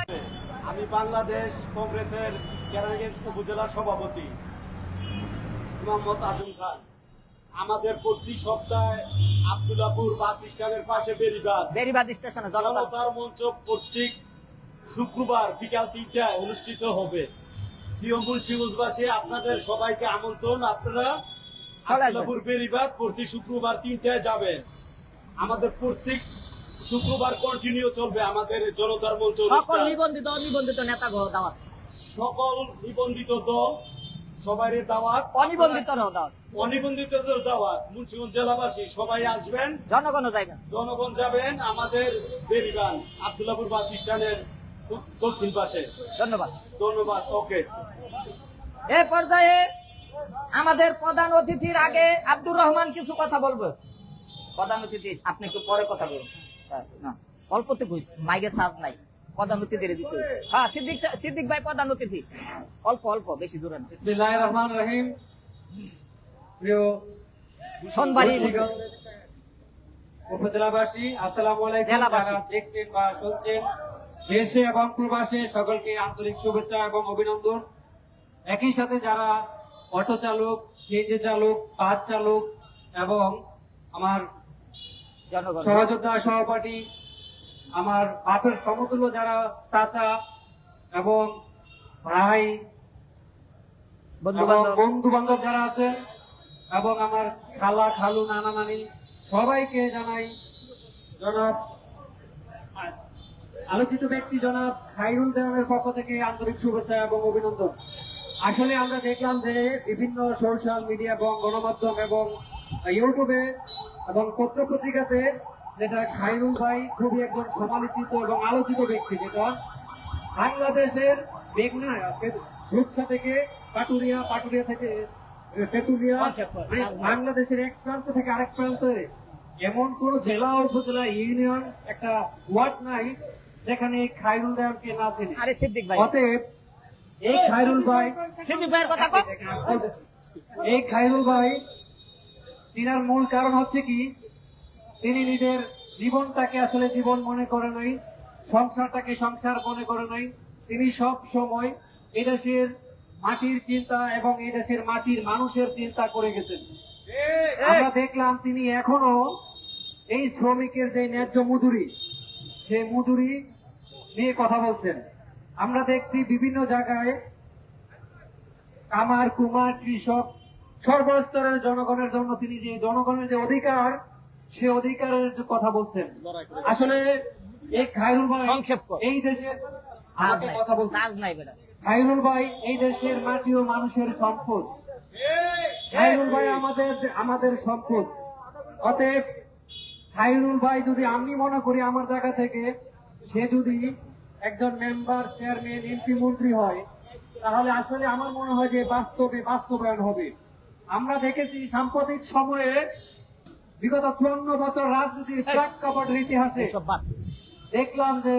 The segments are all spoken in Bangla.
আমি বাংলাদেশ কংগ্রেসের কেরানীগঞ্জ উপজেলা সভাপতি মোহাম্মদ আজম খান। আমাদের প্রতি সপ্তাহে আব্দুল্লাহপুর বাস স্ট্যান্ডের পাশে বেরিবাদ স্টেশনে জনতার মঞ্চ প্রত্যেক শুক্রবার বিকাল 3টায় অনুষ্ঠিত হবে। প্রিয় মুন্সিগঞ্জবাসী, আপনাদের সবাইকে আমন্ত্রণ। আপনারা আব্দুল্লাহপুর বেরিবাদ প্রতি শুক্রবার 3টায় যাবেন। আমাদের প্রত্যেক শুক্রবার কন্টিনিউ চলবে আমাদের জনতার মঞ্চ। সকল নিবন্ধিত নেতা দাওয়াত, সকল নিবন্ধিত দল সবাই দাওয়াত, অনিবন্ধিত দাওয়াত। মুন্সিগঞ্জ জেলাবাসী সবাই আসবেন, জনগণ যাবেন আমাদের বেরিবাদ আব্দুল্লাহপুর বাস স্ট্যান্ডের দক্ষিণ পাশে। ধন্যবাদ। ওকে। এই পর্যায়ে আমাদের প্রধান অতিথির আগে আব্দুর রহমান কিছু কথা বলবো। প্রধান অতিথি আপনি একটু পরে কথা বলুন। না, অল্পতে কইস, মাইকে সাজ নাই। প্রধান অতিথির দিতে। হ্যাঁ, সিদ্দিক ভাই প্রধান অতিথি। অল্প বেশি দূরে না। বিসমিল্লাহির রহমানির রহিম। প্রিয় সোনবাড়ি উপজেলাবাসী, আসসালামু আলাইকুম। যারা দেখছেন বা শুনছেন দেশে এবং প্রবাসে, সকলকে আন্তরিক শুভেচ্ছা এবং অভিনন্দন। একই সাথে যারা অটো চালক, সিএনজি চালক, বাস চালক এবং আমার সহযোদ্ধা সহপাঠী, আমার বাপের সমতুল্য যারা চাচা এবং ভাই, বন্ধু বান্ধব যারা আছেন এবং আমার খালা খালু নানা নানি, সবাইকে জানাই জনাব আলোচিত ব্যক্তি জনাব খায়রুল দেওয়ানের পক্ষ থেকে আন্তরিক শুভেচ্ছা এবং অভিনন্দন। আসলে আমরা দেখলাম যে বিভিন্ন সোশ্যাল মিডিয়া এবং গণমাধ্যম এবং ইউটিউবে এবং পত্র পত্রিকাতে যেটা খায়রুল ভাই খুবই একজন সমালোচিত এবং আলোচিত ব্যক্তি, যেটা বাংলাদেশের মেঘনা রূপসা থেকে পাটুরিয়া থেকে তেতুলিয়া, বাংলাদেশের এক প্রান্ত থেকে আরেক প্রান্তে এমন কোন জেলা উপজেলা ইউনিয়ন একটা ওয়ার্ড নাই যেখানে খায়রুল দেওয়ানকে না চেনে। অতএব এই খায়রুল ভাই তিনার মূল কারণ হচ্ছে কি, তিনি নিজের জীবনটাকে আসলে জীবন মনে করে নাই, সংসারটাকে সংসার মনে করে নাই। তিনি সব সময় এদেশের মাটির চিন্তা এবং এদেশের মাটির মানুষের চিন্তা করে গেছেন। আমরা দেখলাম তিনি এখনো এই শ্রমিকের যে ন্যায্য মজুরি, সেই মজুরি নিয়ে কথা বলছেন। আমরা দেখছি বিভিন্ন জায়গায় কামার কুমার কৃষক সর্বস্তরের জনগণের জন্য তিনি যে জনগণের যে অধিকার, সে অধিকারের কথা বলছেন। আসলে এই খায়রুল ভাই এই দেশের কথা বলছেন। খায়রুল ভাই এই দেশের মাটি ও মানুষের সম্পদ। খায়রুল ভাই আমাদের সম্পদ। অতএব খায়রুল ভাই যদি আমি মনে করি আমার জায়গা থেকে, সে যদি একজন মেম্বার, চেয়ারম্যান, এমপি, মন্ত্রী হয়, তাহলে আসলে আমার মনে হয় যে বাস্তবায়ন হবে। আমরা দেখেছি সাম্প্রতিক সময়ে বিগত 54 বছর রাজনীতির প্রেক্ষাপটের ইতিহাসে দেখলাম যে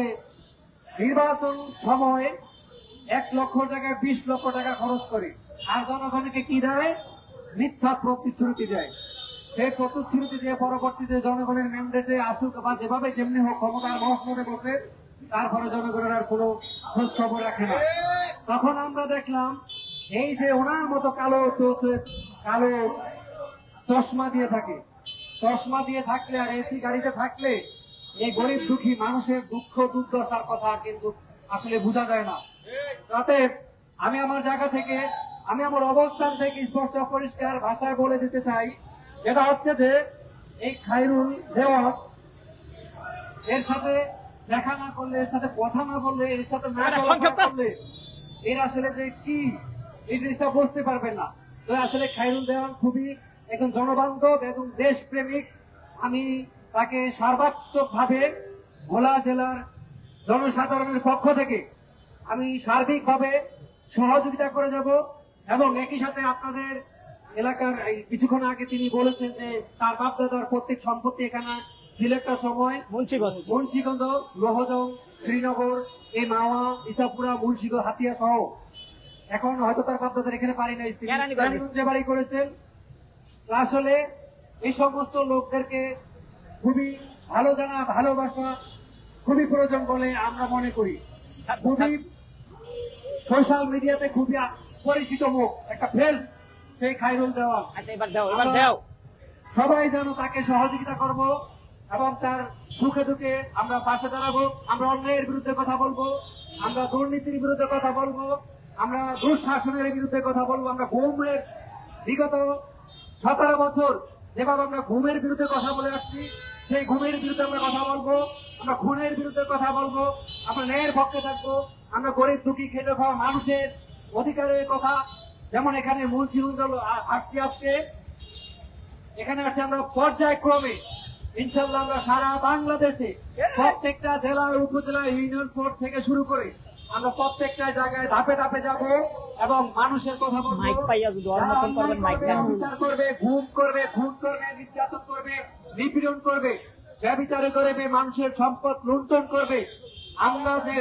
নির্বাচন সময় 1 লক্ষ টাকা 20 লক্ষ টাকা খরচ করে আর জনগণকে কি দেয়? মিথ্যা প্রতিশ্রুতি দেয়। সেই প্রতিশ্রুতি দিয়ে পরবর্তীতে জনগণের ম্যান্ডেটে আসুক বা যেভাবে যেমনি হোক ক্ষমতার মহসনে বসে, তারপরে জনগণের আর কোনো খোঁজ খবর রাখে না। তখন আমরা দেখলাম এই যে ওনার মতো কালো চশমা দিয়ে থাকলে আর এসি গাড়িতে থাকলে এই গরিব দুঃখী মানুষের দুঃখ দুর্দশার কথা কিন্তু আসলে বোঝা যায় না। অতএব আমি আমার জায়গা থেকে, আমি আমার অবস্থান থেকে স্পষ্ট পরিষ্কার ভাষায় বলে দিতে চাই, যেটা হচ্ছে যে এই খায়রুল দেওয়ান এর সাথে দেখা না করলে, এর সাথে কথা না বললে, এর সাথে না করলে এর আসলে যে কি এই জিনিসটা বুঝতে পারবেন না। তো আসলে খায়রুল দেওয়ান খুবই একজন জনবান্ধব এবং দেশপ্রেমিক। আমি তাকে সর্বাত্মক ভাবে ভোলা জেলার জনসাধারণের পক্ষ থেকে আমি সার্বিকভাবে সহযোগিতা করে যাব। এবং একই সাথে আপনাদের এলাকার কিছুক্ষণ আগে তিনি বলেছেন যে তার বাপদাদার প্রত্যেক সম্পত্তি এখানে সিলেক্টের সময় মুন্সিগঞ্জ, লোহজং, শ্রীনগর, এই মাওয়া, ইসাপুরা, মুন্সিগঞ্জ, হাতিয়া সহ, এখন হয়তো তার বাপদাদার এখানে পারি নাই, বাড়ি করেছেন। আসলে এই সমস্ত লোকদেরকে খুবই ভালো জানা, ভালোবাসা খুবই প্রয়োজন বলে আমরা মনে করি। খুবই সোশ্যাল মিডিয়াতে খুবই পরিচিত মুখ, একটা ফেস সেই খায়রুল দেওয়ান। আচ্ছা এবার দাও, এবার দাও। সবাই যেন তাকে সহযোগিতা করব এবং তার সুখে দুঃখে আমরা পাশে দাঁড়াবো। আমরা অন্যায়ের বিরুদ্ধে কথা বলবো, আমরা দুর্নীতির বিরুদ্ধে কথা বলবো, আমরা দুঃশাসনের বিরুদ্ধে কথা বলবো। আমরা ঘুমের বিগত 17 বছর যেভাবে আমরা ঘুমের বিরুদ্ধে কথা বলে আসছি, সেই ঘুমের বিরুদ্ধে আমরা কথা বলবো। আমরা খুনের বিরুদ্ধে কথা বলবো, আমরা ন্যায়ের পক্ষে থাকবো। আমরা গরিব দুঃখী খেটে খাওয়া মানুষের অধিকারের কথা, যেমন এখানে মূল চিরঞ্জল আসছি আজকে, এখানে আসছে আমরা পর্যায়ক্রমে ইনশাল্লাহ আমরা সারা বাংলাদেশে প্রত্যেকটা জেলা উপজেলা ইউনিয়ন কোর্ট থেকে শুরু করে আমরা প্রত্যেকটা জায়গায় ধাপে ধাপে যাব এবং মানুষের কথা বলবো। মাইক পাইয়া যদি ওর মতন করবেন, মাইক দেন। বিচার করবে, ঘুম করবে, খুন করবে, নির্যাতন করবে, নিপীড়ন করবে, ব্যভিচারে করবে, মানুষের সম্পদ লুণ্ঠন করবে। আমরা যে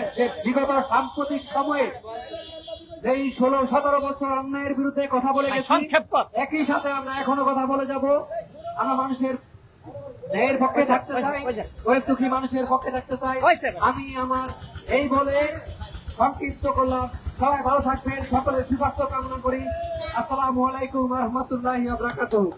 বিগত সাম্প্রতিক সময়ে যেই 16-17 বছর অন্যায়ের বিরুদ্ধে কথা বলে গেছি, সংক্ষেপ কর। একই সাথে আমরা এখনো কথা বলে যাব। আমরা মানুষের ন্যায়ের পক্ষে থাকতে চাই, গরিব দুঃখী মানুষের পক্ষে থাকতে চাই। আমি আমার এই বলে সংক্ষিপ্ত করলাম। সবাই ভালো থাকবেন, সকলের সুস্বাস্থ্য কামনা করি। আসসালামু আলাইকুম ওয়া রাহমাতুল্লাহি ওয়া বারাকাতুহু।